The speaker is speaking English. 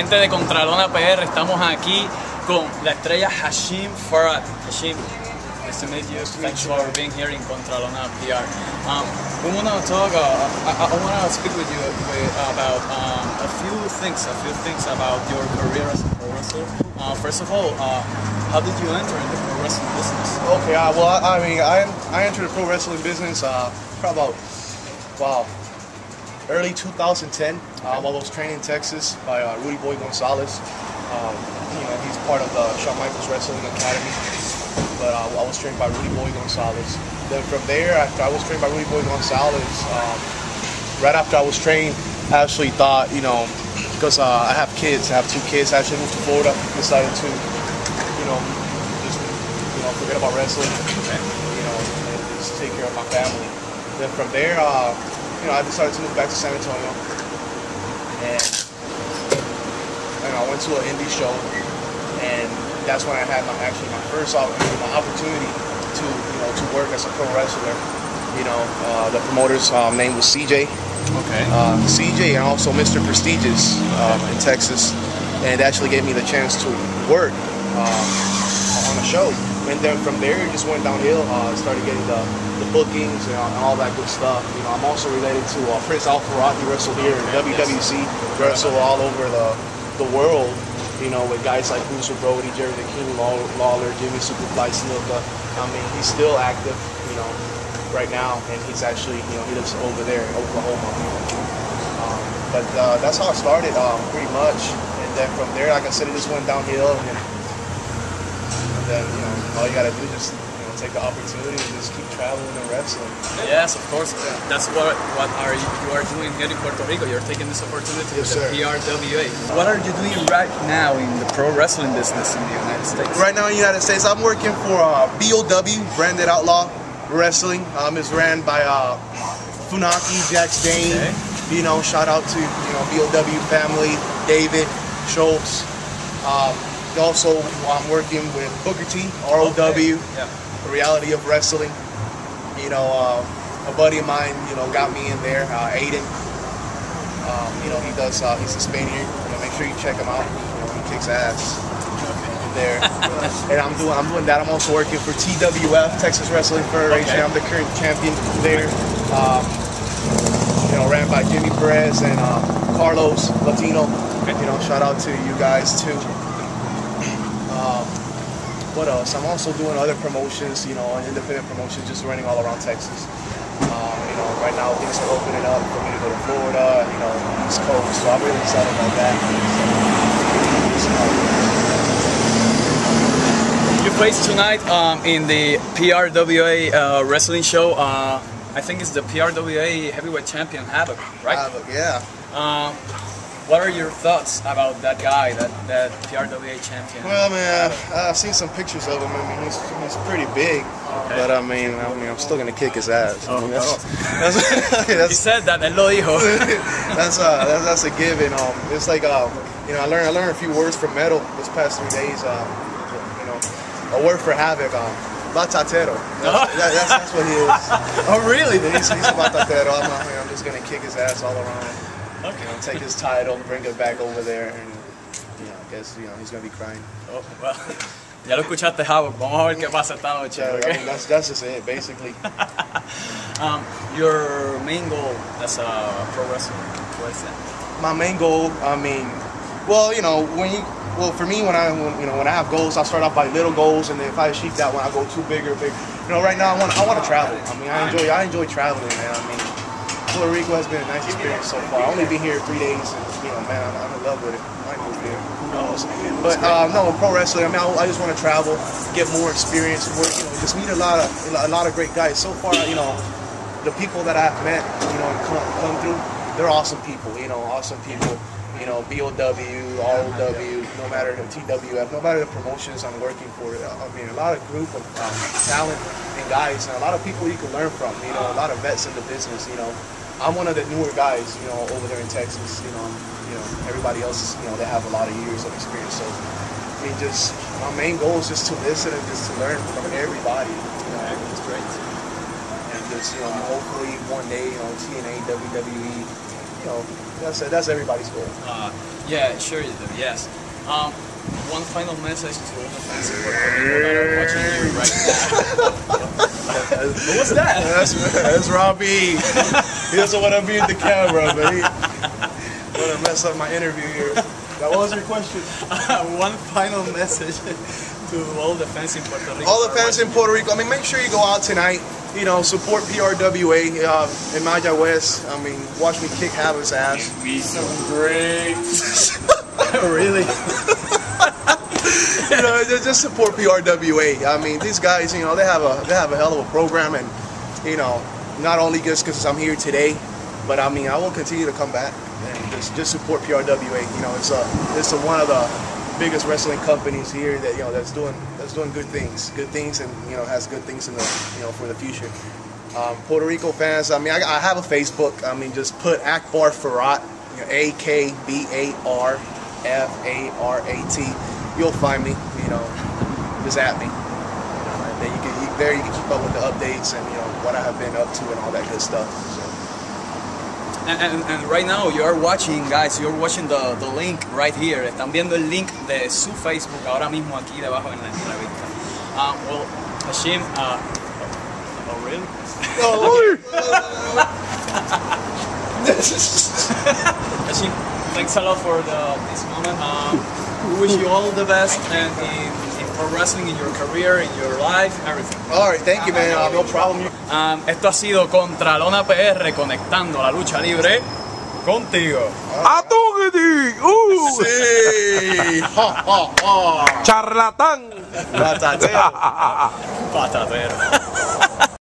gente de ContralonaPR, estamos aquí con la estrella Ha-Sheem Farat. Ha-Sheem, nice to meet you. Thanks for being here in ContralonaPR. We want to talk. I want to speak with you about a few things about your career as a pro wrestler. First of all, how did you enter in the pro wrestling business? Okay, well, I mean, I entered the pro wrestling business probably about, early 2010. I was trained in Texas by Rudy Boy Gonzalez. You know, he's part of the Shawn Michaels Wrestling Academy. But I was trained by Rudy Boy Gonzalez. Then from there, after I was trained by Rudy Boy Gonzalez, right after I was trained, I actually thought, you know, because I have kids, I have 2 kids, I actually moved to Florida, decided to, you know, just, you know, forget about wrestling, you know, and just take care of my family. Then from there, you know, I decided to move back to San Antonio, and I went to an indie show, and that's when I had my first opportunity to, you know, to work as a pro wrestler. You know, the promoter's name was CJ. Okay. CJ and also Mr. Prestigious in Texas, and it actually gave me the chance to work on a show. And then from there, it just went downhill. Started getting the bookings and all that good stuff. You know, I'm also related to Prince Alfarad. He wrestled here in WWC, wrestled all over the world. You know, with guys like Bruce Brody, Jerry the King Lawler, Jimmy Superfly Snuka. I mean, he's still active, you know, right now, and he's actually, you know, he lives over there in Oklahoma. But that's how I started, pretty much. And then from there, like I said, it just went downhill. And then, you know, all you gotta do is just, you know, take the opportunity and just keep traveling and wrestling. Yes, of course. That's what you are doing here in Puerto Rico. You're taking this opportunity with the PRWA. What are you doing right now in the pro wrestling business in the United States? Right now in the United States, I'm working for BOW, Branded Outlaw Wrestling. It's ran by Funaki, Jax Dane. Okay. You know, shout out to, you know, BOW family, David, Schultz. Also, I'm working with Booker T, ROW, the reality of wrestling. You know, a buddy of mine, you know, got me in there, Aiden. You know, he does, he's a Spaniard. You know, make sure you check him out. You know, he kicks ass there. And I'm doing that. I'm also working for TWF, Texas Wrestling Federation. Okay. I'm the current champion there. You know, ran by Jimmy Perez and Carlos Latino. Okay. You know, shout out to you guys too. What else? I'm also doing other promotions, you know, independent promotions, just running all around Texas. You know, right now things are opening up for me to go to Florida, you know, East Coast, so I'm really excited about that. You placed tonight in the PRWA wrestling show. I think it's the PRWA heavyweight champion, Havoc, right? Havoc, yeah. What are your thoughts about that guy, that PRWA champion? Well, man, I've seen some pictures of him. I mean, he's pretty big, but I mean, I'm still gonna kick his ass. I mean, he said that. Él lo dijo. that's a given. It's like, you know, I learned a few words from Metal this past 3 days. You know, a word for Havoc. Batatero. That's what he is. Oh, really? He's a batatero. I'm just gonna kick his ass all around. Okay. You know, take his title, bring it back over there, and, you know, I guess, you know, he's gonna be crying. Oh, well, ya lo escuchaste, Havoc. Vamos a ver qué pasa esta noche. Yeah, okay? I mean, that's just it, basically. Your main goal as a pro wrestler, what is that? My main goal, I mean, well, you know, for me, when I have goals, I start off by little goals, and then if I achieve that one, I go too bigger. You know, right now I want to travel. I mean, I enjoy traveling, man. I mean, Puerto Rico has been a nice experience so far. I only been here 3 days, and, you know, man, I'm in love with it. I might move here. Who knows? But no, pro wrestling. I mean, I just want to travel, get more experience, work. You know, just meet a lot of great guys. So far, you know, the people that I've met, you know, come through, they're awesome people. You know, awesome people. You know, BOW, ROW, no matter the TWF, no matter the promotions I'm working for. I mean, a lot of group of talent and guys, and a lot of people you can learn from. You know, a lot of vets in the business. You know, I'm one of the newer guys, you know, over there in Texas. You know, everybody else is, you know, they have a lot of years of experience. So, I mean, just my main goal is just to listen and just to learn from everybody. You know, it's great. And just, you know, hopefully one day, you know, TNA, WWE, you know, That's everybody's goal. Yeah, sure you do. Yes. One final message to all the fans in Puerto Rico that are watching you right now. What was that? That's Robbie E. He doesn't want to be in the camera, but he want to mess up my interview here. What was your question? One final message to all the fans in Puerto Rico. All the fans in Puerto Rico. I mean, make sure you go out tonight. You know, support PRWA in Mayagüez. I mean, watch me kick Habla's ass. Be some great. Really? You know, just support PRWA. I mean, these guys, you know, they have a hell of a program, and you know, not only just because I'm here today, but I mean, I will continue to come back and just support PRWA. You know, it's one of the biggest wrestling companies here that, you know, that's doing good things, and you know, has good things in the, you know, for the future. Puerto Rico fans, I mean, I have a Facebook. I mean, just put Akbar Farat, you know, AKBARFARAT. You'll find me. You know, just at me. You know, and then you can keep up with the updates and, you know, what I have been up to and all that good stuff. So. And right now you are watching, guys, you're watching the link right here. Están viendo el link de su Facebook ahora mismo aquí debajo en la entrevista. Well, Ha-Sheem, oh really? Ha-Sheem, thanks a lot for this moment. We wish you all the best and in pro wrestling, in your career, in your life, everything. All right, thank you, man. No problem. Esto ha sido ContralonaPR, conectando la lucha libre contigo. ¡A tu Sí. ¡Charlatán! Patatero. Patatero.